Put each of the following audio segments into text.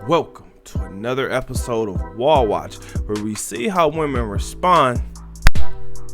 Welcome to another episode of Wall Watch, where we see how women respond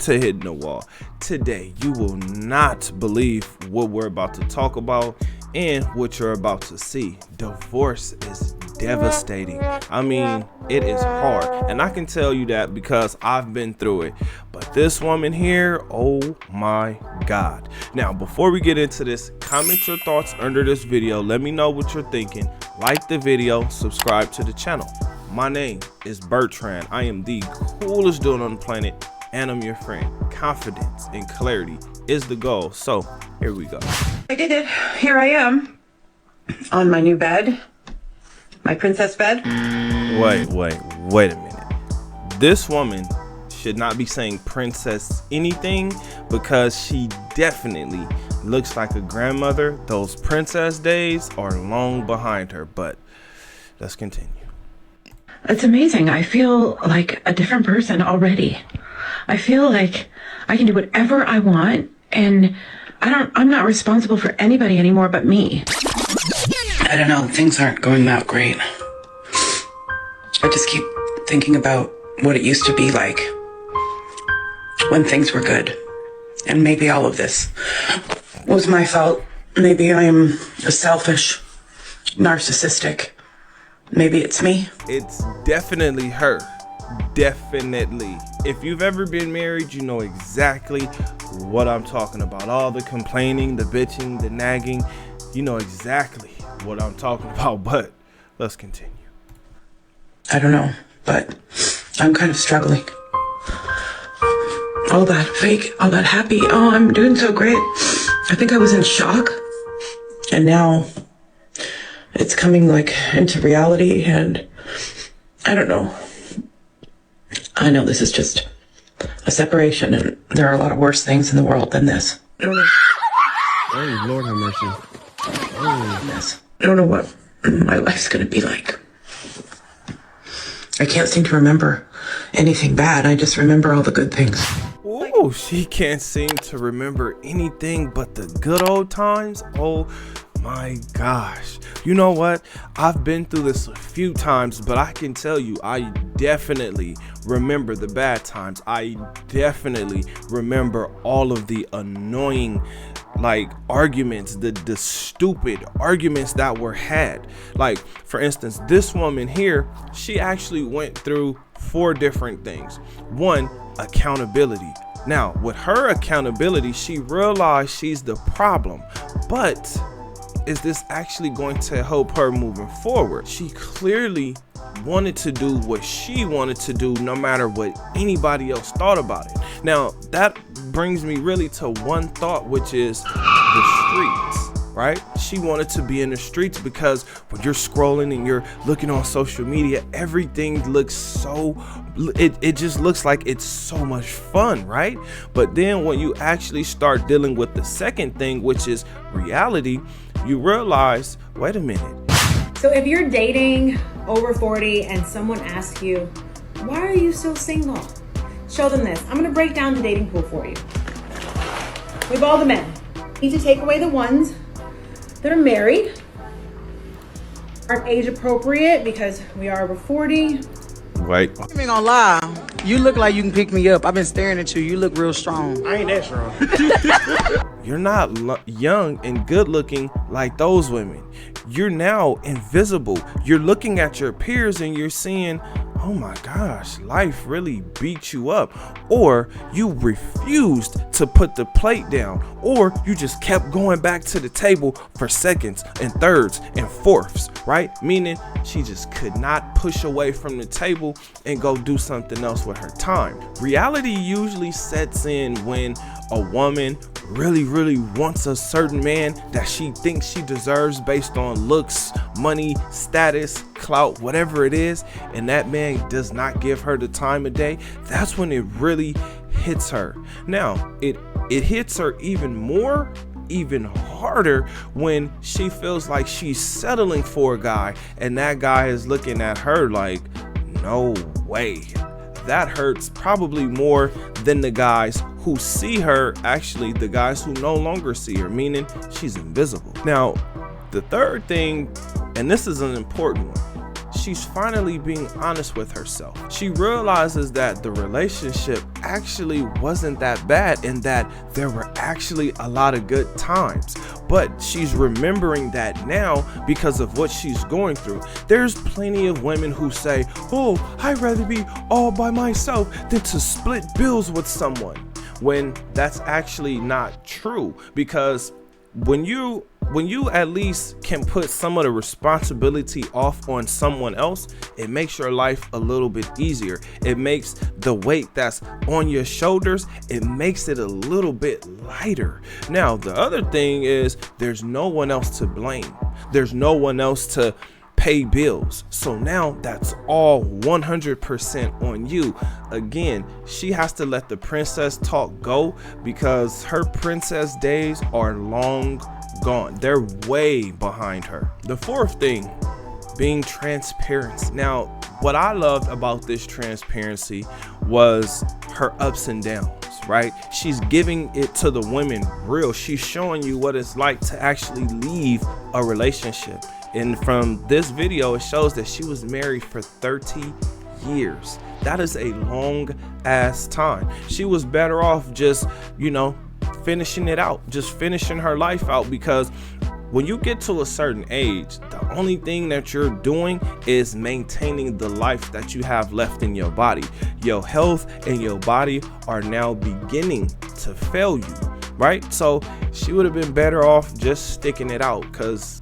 to hitting the wall. Today, you will not believe what we're about to talk about and what you're about to see. Divorce is devastating. I mean, it is hard, and I can tell you that because I've been through it. But this woman here, oh my God. Now, before we get into this, comment your thoughts under this video. Let me know what you're thinking. Like the video, subscribe to the channel. My name is Bertrand. I am the coolest dude on the planet, and I'm your friend. Confidence and clarity is the goal. So here we go. I did it. Here I am on my new bed, my princess bed. Wait a minute. This woman should not be saying princess anything because she definitely looks like a grandmother. Those princess days are long behind her, but let's continue. It's amazing. I feel like a different person already. I feel like I can do whatever I want, and I'm not responsible for anybody anymore but me. I don't know, things aren't going that great. I just keep thinking about what it used to be like when things were good. And maybe all of this was my fault. Maybe I am selfish, narcissistic. Maybe it's me. It's definitely her. Definitely. If you've ever been married, you know exactly what I'm talking about. All the complaining, the bitching, the nagging, you know exactly what I'm talking about. But let's continue. I don't know, but I'm kind of struggling. All that fake, all that happy, oh, I'm doing so great. I think I was in shock, and now it's coming like into reality, and I don't know. I know this is just a separation, and there are a lot of worse things in the world than this. I don't know. Oh, Lord have mercy. Oh. I don't know what my life's gonna be like. I can't seem to remember anything bad. I just remember all the good things. Oh, she can't seem to remember anything but the good old times. Oh my gosh. You know what? I've been through this a few times, but I can tell you, I definitely remember the bad times. I definitely remember all of the annoying arguments, the stupid arguments that were had. Like, for instance, this woman here, she actually went through 4 different things. 1, accountability. Now, with her accountability, she realized she's the problem, but is this actually going to help her moving forward? She clearly wanted to do what she wanted to do, no matter what anybody else thought about it. Now, that brings me really to one thought, which is the streets, right? She wanted to be in the streets because when you're scrolling and you're looking on social media, everything looks so, it just looks like it's so much fun, right? But then when you actually start dealing with the second thing, which is reality, you realize, wait a minute. So if you're dating over 40 and someone asks you, why are you so single? Show them this. I'm gonna break down the dating pool for you. We have all the men. Need to take away the ones that are married, aren't age appropriate because we are over 40. Wait. I ain't gonna lie, you look like you can pick me up. I've been staring at you. You look real strong. I ain't that strong. You're not young and good looking like those women. You're now invisible. You're looking at your peers and you're seeing, oh my gosh, life really beat you up. Or you refused to put the plate down, or you just kept going back to the table for seconds and thirds and fourths, right? Meaning she just could not push away from the table and go do something else with her time. Reality usually sets in when a woman really wants a certain man that she thinks she deserves based on looks, money, status, clout, whatever it is, and that man does not give her the time of day. That's when it really hits her. Now, it hits her even harder when she feels like she's settling for a guy and that guy is looking at her like, no way. That hurts probably more than the guys who see her, actually the guys who no longer see her, meaning she's invisible. Now, the third thing, and this is an important one, she's finally being honest with herself. She realizes that the relationship actually wasn't that bad and that there were actually a lot of good times. But she's remembering that now because of what she's going through. There's plenty of women who say, oh, I'd rather be all by myself than to split bills with someone, when that's actually not true. Because when you at least can put some of the responsibility off on someone else, it makes your life a little bit easier. It makes the weight that's on your shoulders, it makes it a little bit lighter. Now, the other thing is there's no one else to blame. There's no one else to pay bills. So now that's all 100% on you. Again, she has to let the princess talk go because her princess days are long gone. They're way behind her. The fourth thing, being transparent. Now, what I loved about this transparency was her ups and downs, right? She's giving it to the women real. She's showing you what it's like to actually leave a relationship. And from this video, it shows that she was married for 30 years. That is a long ass time. She was better off just, finishing it out, just finishing her life out, because when you get to a certain age, the only thing that you're doing is maintaining the life that you have left in your body. Your health and your body are now beginning to fail you, right? So she would have been better off just sticking it out,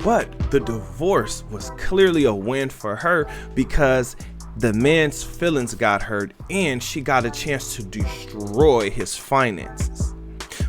but the divorce was clearly a win for her because the man's feelings got hurt and she got a chance to destroy his finances.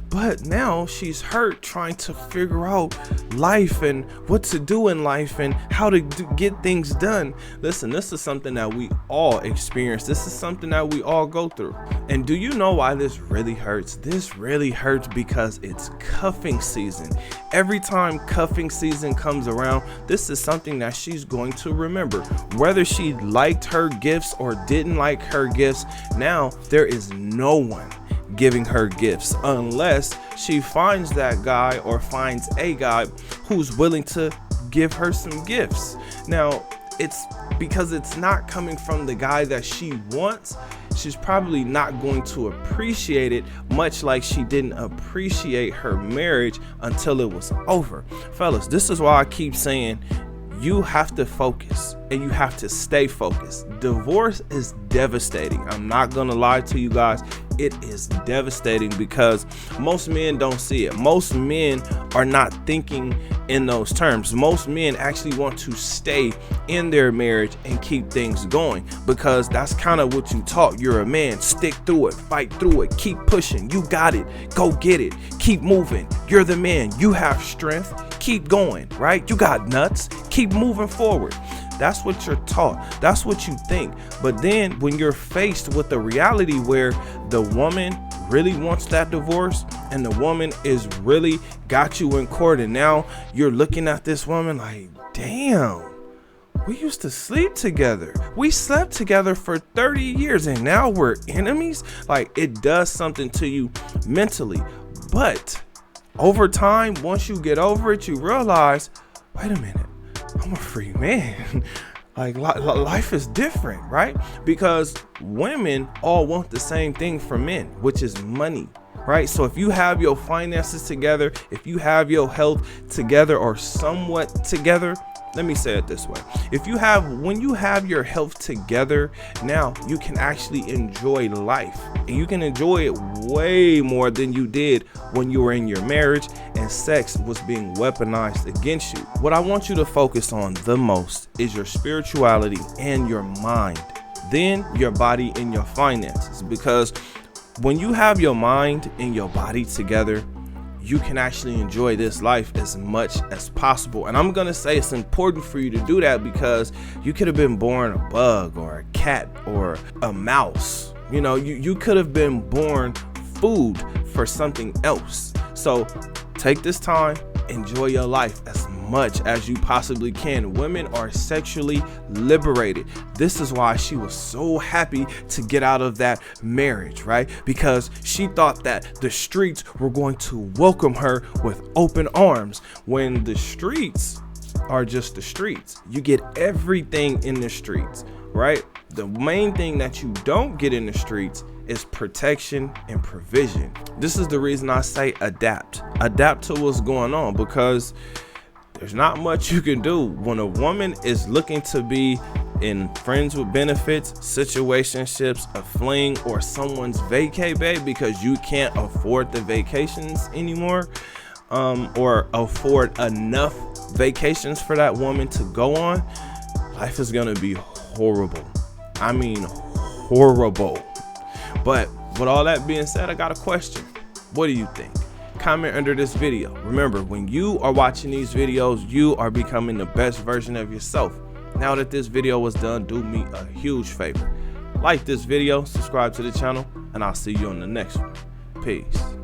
But now she's hurt trying to figure out life and what to do in life and how to get things done. Listen, this is something that we all experience. This is something that we all go through. And do you know why this really hurts? This really hurts because it's cuffing season. Every time cuffing season comes around, this is something that she's going to remember. Whether she liked her gifts or didn't like her gifts, now there is no one giving her gifts unless she finds that guy or finds a guy who's willing to give her some gifts. Now, it's because it's not coming from the guy that she wants. She's probably not going to appreciate it, much like she didn't appreciate her marriage until it was over. Fellas, this is why I keep saying you have to focus and you have to stay focused. Divorce is devastating. I'm not gonna lie to you guys. It is devastating because most men don't see it. Most men are not thinking in those terms. Most men actually want to stay in their marriage and keep things going because that's kind of what you taught. You're a man. Stick through it, fight through it, keep pushing. You got it. Go get it. Keep moving. You're the man. You have strength. Keep going, right? You got nuts. Keep moving forward. That's what you're taught. That's what you think. But then when you're faced with the reality where the woman really wants that divorce and the woman is really got you in court, and now you're looking at this woman like, damn, we used to sleep together. We slept together for 30 years and now we're enemies. Like, it does something to you mentally. But over time, once you get over it, you realize, wait a minute, I'm a free man. Like, life is different, right? Because women all want the same thing from men, which is money, right? So if you have your finances together, if you have your health together or somewhat together, let me say it this way. When you have your health together, now you can actually enjoy life, and you can enjoy it way more than you did when you were in your marriage and sex was being weaponized against you. What I want you to focus on the most is your spirituality and your mind, then your body and your finances, because when you have your mind and your body together, you can actually enjoy this life as much as possible. And I'm gonna say it's important for you to do that because you could have been born a bug or a cat or a mouse. You could have been born food for something else. So take this time, enjoy your life as much as you possibly can. Women are sexually liberated. This is why she was so happy to get out of that marriage, right? Because she thought that the streets were going to welcome her with open arms, when the streets are just the streets. You get everything in the streets, right? The main thing that you don't get in the streets is protection and provision. This is the reason I say adapt to what's going on, because there's not much you can do when a woman is looking to be in friends with benefits, situationships, a fling, or someone's vacay babe because you can't afford the vacations anymore, or afford enough vacations for that woman to go on. Life is gonna be horrible. I mean, horrible. But with all that being said, I got a question. What do you think? Comment under this video. Remember, when you are watching these videos, you are becoming the best version of yourself. Now that this video was done, do me a huge favor. Like this video, subscribe to the channel, and I'll see you on the next one. Peace.